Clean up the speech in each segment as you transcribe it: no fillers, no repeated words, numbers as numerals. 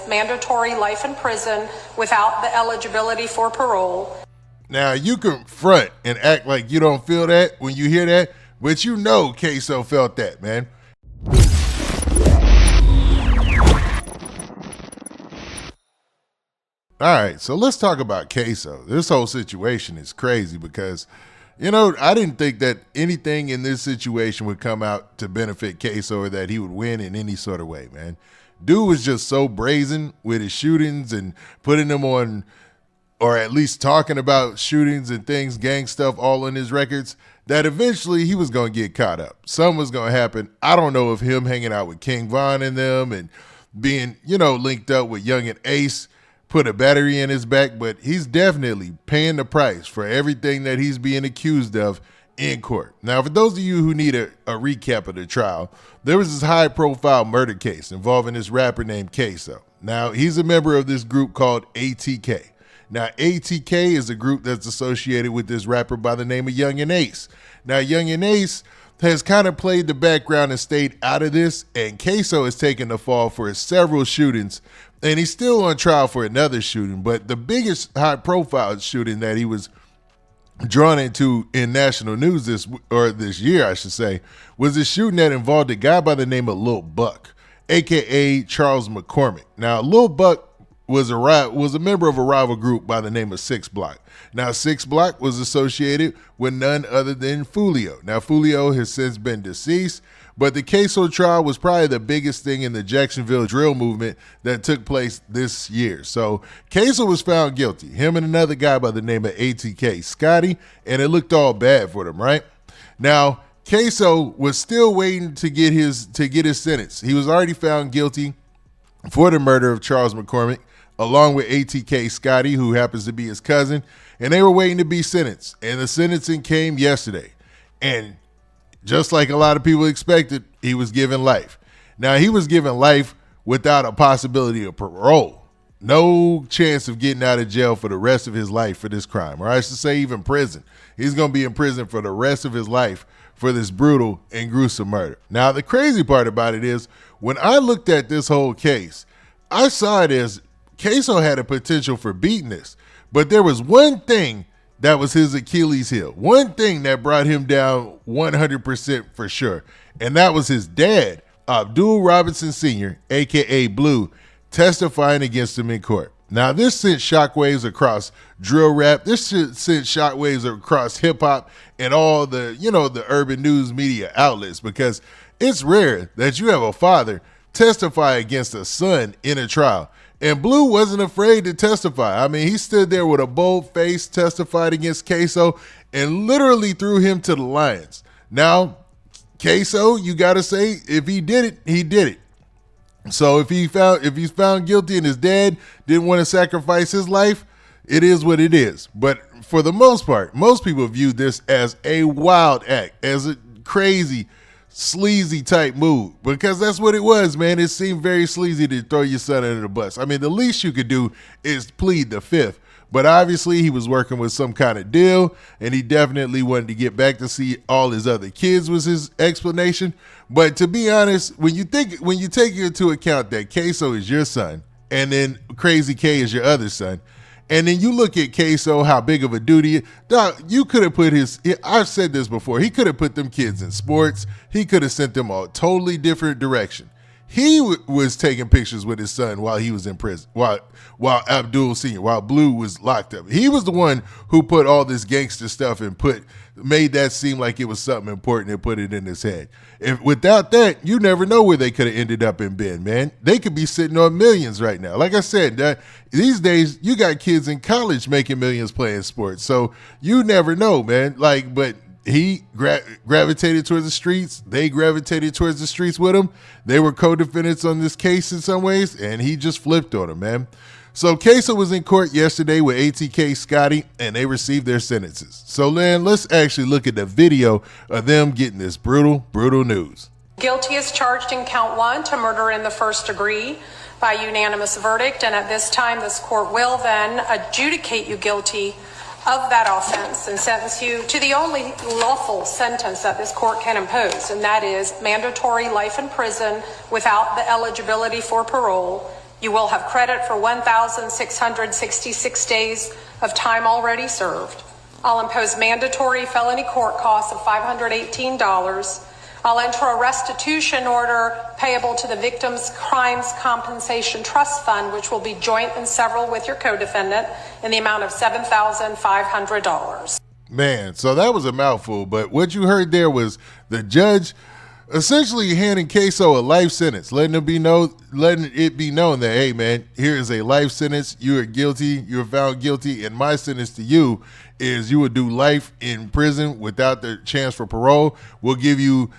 mandatory life in prison without the eligibility for parole. Now, you can front and act like you don't feel that when you hear that, but you know Queso felt that, man. All right, so let's talk about Queso. This whole situation is crazy because, you know, I didn't think that anything in this situation would come out to benefit Queso or that he would win in any sort of way, man. Dude was just so brazen with his shootings and putting them on, or at least talking about shootings and things, gang stuff, all in his records, that eventually he was going to get caught up. Something was going to happen. I don't know if him hanging out with King Von and them and being, you know, linked up with Young and Ace put a battery in his back, but he's definitely paying the price for everything that he's being accused of in court. Now, for those of you who need a recap of the trial, there was this high-profile murder case involving this rapper named Queso. Now, he's a member of this group called ATK. Now, ATK is a group that's associated with this rapper by the name of Young and Ace. Now, Young and Ace has kind of played the background and stayed out of this, and Queso has taken the fall for several shootings, and he's still on trial for another shooting. But the biggest high-profile shooting that he was drawn into in national news this year, I should say, was a shooting that involved a guy by the name of Lil Buck, a.k.a. Charles McCormick. Now, Lil Buck was a member of a rival group by the name of 6 Block. Now, 6 Block was associated with none other than Fulio. Now, Fulio has since been deceased, but the Queso trial was probably the biggest thing in the Jacksonville drill movement that took place this year. So, Queso was found guilty, him and another guy by the name of ATK, Scotty, and it looked all bad for them, right? Now, Queso was still waiting to get his sentence. He was already found guilty for the murder of Charles McCormick, along with ATK Scotty, who happens to be his cousin, and they were waiting to be sentenced. And the sentencing came yesterday. And just like a lot of people expected, he was given life. Now, he was given life without a possibility of parole. No chance of getting out of jail for the rest of his life for this crime, or I should say even prison. He's going to be in prison for the rest of his life for this brutal and gruesome murder. Now, the crazy part about it is, when I looked at this whole case, I saw it as Queso had a potential for beating this, but there was one thing that was his Achilles heel, one thing that brought him down 100% for sure, and that was his dad, Abdul Robinson Sr., a.k.a. Blue, testifying against him in court. Now, this sent shockwaves across drill rap. This sent shockwaves across hip-hop and all the, the urban news media outlets, because it's rare that you have a father testify against a son in a trial. And Blue wasn't afraid to testify. I mean, he stood there with a bold face, testified against Queso, and literally threw him to the lions. Now, Queso, you got to say, if he did it, he did it. So if he's found guilty and his dad didn't want to sacrifice his life, it is what it is. But for the most part, most people view this as a wild act, as a crazy, sleazy type move, because that's what it was, man. It seemed very sleazy to throw your son under the bus. I mean, the least you could do is plead the fifth. But obviously he was working with some kind of deal, and he definitely wanted to get back to see all his other kids, was his explanation. But to be honest, when you take into account that Queso is your son, and then Crazy K is your other son, and then you look at Queso, how big of a dude he is, dog, you could have put I've said this before, he could have put them kids in sports. He could have sent them a totally different direction. He was taking pictures with his son while he was in prison, while Abdul Sr., while Blue was locked up. He was the one who put all this gangster stuff and made that seem like it was something important and put it in his head. Without that, you never know where they could have ended up in Ben, man. They could be sitting on millions right now. Like I said, these days, you got kids in college making millions playing sports. So you never know, man. But he gravitated towards the streets. They gravitated towards the streets with him. They were co-defendants on this case in some ways, and he just flipped on them, man. So Queso was in court yesterday with ATK Scotty, and they received their sentences. So, then let's actually look at the video of them getting this brutal, brutal news. Guilty is charged in count 1 to murder in the first degree by unanimous verdict, and at this time, this court will then adjudicate you guilty of that offense and sentence you to the only lawful sentence that this court can impose, and that is mandatory life in prison without the eligibility for parole, You will have credit for 1,666 days of time already served. I'll impose mandatory felony court costs of $518. I'll enter a restitution order payable to the Victims' Crimes Compensation Trust Fund, which will be joint and several with your co-defendant, in the amount of $7,500. Man, so that was a mouthful, but what you heard there was the judge essentially handing Queso a life sentence, letting it be known that, hey man, here is a life sentence. You are guilty. You are found guilty, and my sentence to you is you would do life in prison without the chance for parole. We'll give you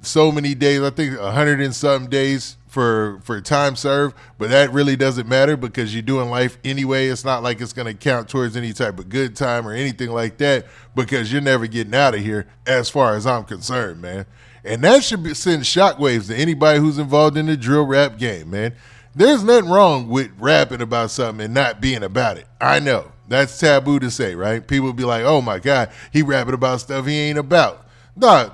so many days, I think 100 and something days for time served, but that really doesn't matter because you're doing life anyway. It's not like it's going to count towards any type of good time or anything like that because you're never getting out of here as far as I'm concerned, man. And that should send shockwaves to anybody who's involved in the drill rap game, man. There's nothing wrong with rapping about something and not being about it. I know. That's taboo to say, right? People be like, oh my God, he rapping about stuff he ain't about. Nah,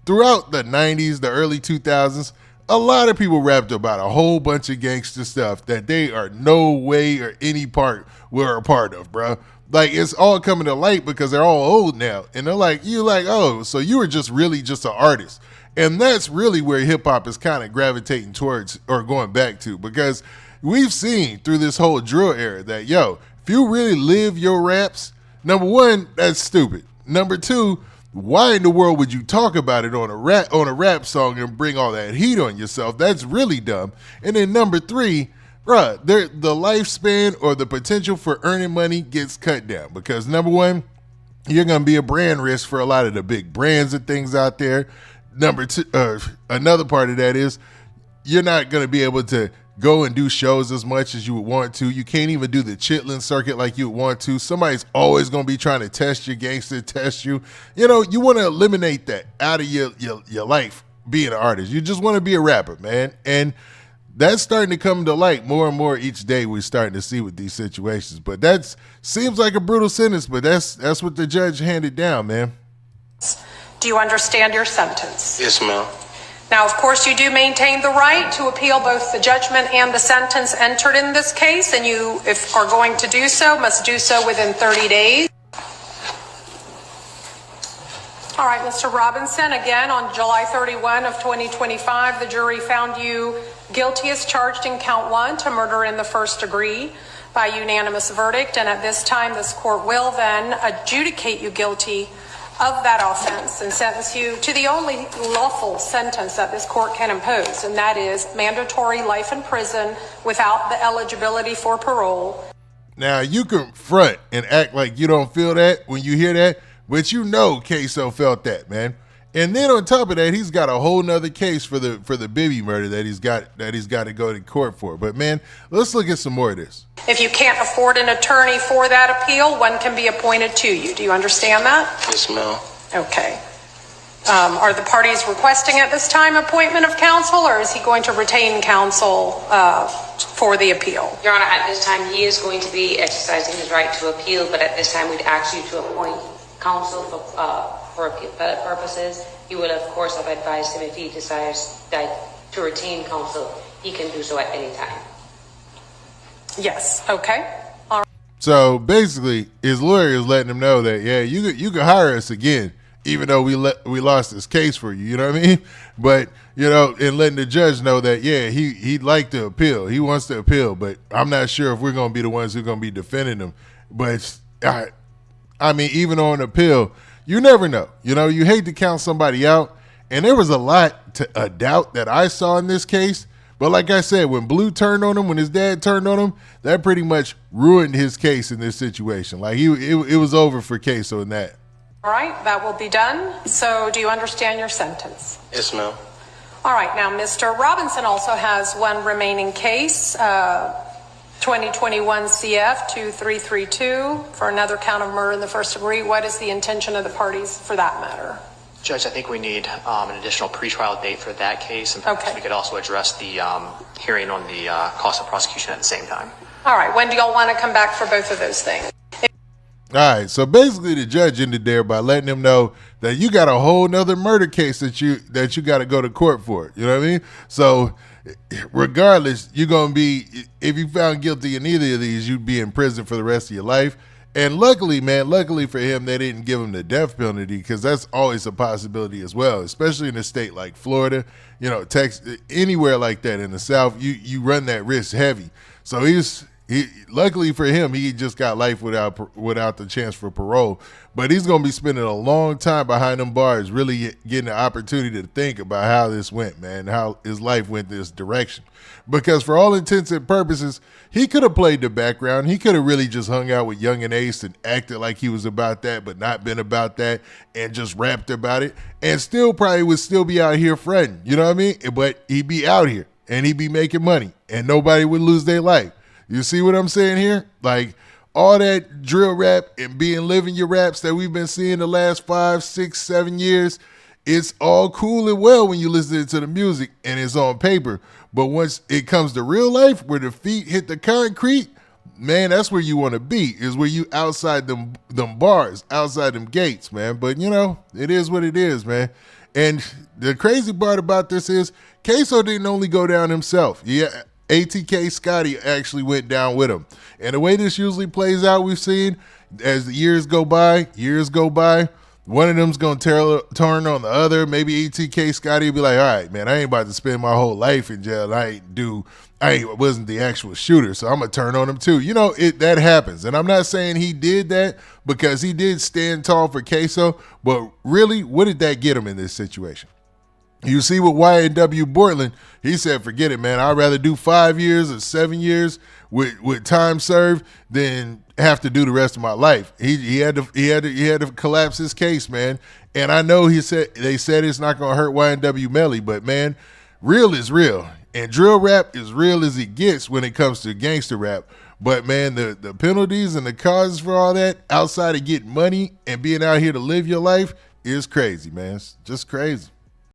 throughout the 90s, the early 2000s, a lot of people rapped about a whole bunch of gangster stuff that they are no way or any part were a part of, bro. Like, it's all coming to light because they're all old now. And they're like, oh, so you were just really just an artist. And that's really where hip-hop is kind of gravitating towards or going back to, because we've seen through this whole drill era that, yo, if you really live your raps, number one, that's stupid. Number two, why in the world would you talk about it on a rap song and bring all that heat on yourself? That's really dumb. And then number three, bruh, the lifespan or the potential for earning money gets cut down because, number one, you're going to be a brand risk for a lot of the big brands and things out there. Number two, another part of that is you're not going to be able to go and do shows as much as you would want to. You can't even do the chitlin circuit like you would want to. Somebody's always going to be trying to test your gangster, test you. You know, you want to eliminate that out of your life being an artist. You just want to be a rapper, man. And that's starting to come to light more and more each day. We're starting to see with these situations, but that seems like a brutal sentence, but that's what the judge handed down, man. Do you understand your sentence? Yes, ma'am. Now, of course, you do maintain the right to appeal both the judgment and the sentence entered in this case, and you, if are going to do so, must do so within 30 days. All right, Mr. Robinson, again, on July 31 of 2025, the jury found you guilty as charged in count 1 to murder in the first degree by unanimous verdict, and at this time, this court will then adjudicate you guilty of that offense and sentence you to the only lawful sentence that this court can impose, and that is mandatory life in prison without the eligibility for parole. Now, you can front and act like you don't feel that when you hear that, but you know Queso felt that, man. And then on top of that, he's got a whole nother case for the Bibby murder that he's got to go to court for. But man, let's look at some more of this. If you can't afford an attorney for that appeal, one can be appointed to you. Do you understand that? Yes, ma'am. Okay. Are the parties requesting at this time appointment of counsel, or is he going to retain counsel for the appeal? Your Honor, at this time, he is going to be exercising his right to appeal, but at this time, we'd ask you to appoint counsel for appeal purposes. You will, of course, have advised him if he desires to retain counsel, he can do so at any time. Yes. Okay. All right. So basically, his lawyer is letting him know that, yeah, you can hire us again, even though we lost this case for you. You know what I mean? But, you know, and letting the judge know that, yeah, he'd like to appeal. He wants to appeal, but I'm not sure if we're going to be the ones who are going to be defending him. But, I mean, even on appeal, you never know. You know, you hate to count somebody out. And there was a lot of doubt that I saw in this case. But like I said, when Blue turned on him, when his dad turned on him, that pretty much ruined his case in this situation. Like, it was over for Queso in that. All right, that will be done. So do you understand your sentence? Yes, ma'am. All right, now Mr. Robinson also has one remaining case, 2021 CF 2332 for another count of murder in the first degree. What is the intention of the parties for that matter? Judge, I think we need an additional pretrial date for that case, and perhaps we could also address the hearing on the cost of prosecution at the same time. All right, when do y'all want to come back for both of those things? All right, so basically the judge ended there by letting him know that you got a whole nother murder case that you got to go to court for. You know what I mean? So regardless, you're going to be, if you found guilty in either of these, you'd be in prison for the rest of your life. And luckily, man, luckily for him, they didn't give him the death penalty, because that's always a possibility as well, especially in a state like Florida, Texas, anywhere like that in the South, you run that risk heavy. So luckily for him, he just got life without the chance for parole. But he's going to be spending a long time behind them bars, really getting the opportunity to think about how this went, man, how his life went this direction. Because for all intents and purposes, he could have played the background. He could have really just hung out with Young and Ace and acted like he was about that, but not been about that, and just rapped about it, and still probably would still be out here fronting. You know what I mean? But he'd be out here, and he'd be making money, and nobody would lose their life. You see what I'm saying here? Like, all that drill rap and living your raps that we've been seeing the last 5, 6, 7 years, it's all cool and well when you listen to the music and it's on paper. But once it comes to real life, where the feet hit the concrete, man, that's where you want to be, is where you outside them bars, outside them gates, man. But, it is what it is, man. And the crazy part about this is Queso didn't only go down himself. Yeah, ATK Scotty actually went down with him. And the way this usually plays out, we've seen, as the years go by, one of them's going to turn on the other. Maybe ATK Scotty will be like, all right, man, I ain't about to spend my whole life in jail. I wasn't the actual shooter, so I'm going to turn on him too. That happens. And I'm not saying he did that, because he did stand tall for Queso, but really, what did that get him in this situation? You see with Y&W Bortland, he said, forget it, man. I'd rather do 5 years or 7 years with time served than have to do the rest of my life. He had to collapse his case, man. And I know they said it's not going to hurt Y&W Melly, but man, real is real. And drill rap is real as it gets when it comes to gangster rap. But man, the penalties and the causes for all that, outside of getting money and being out here to live your life, is crazy, man. It's just crazy.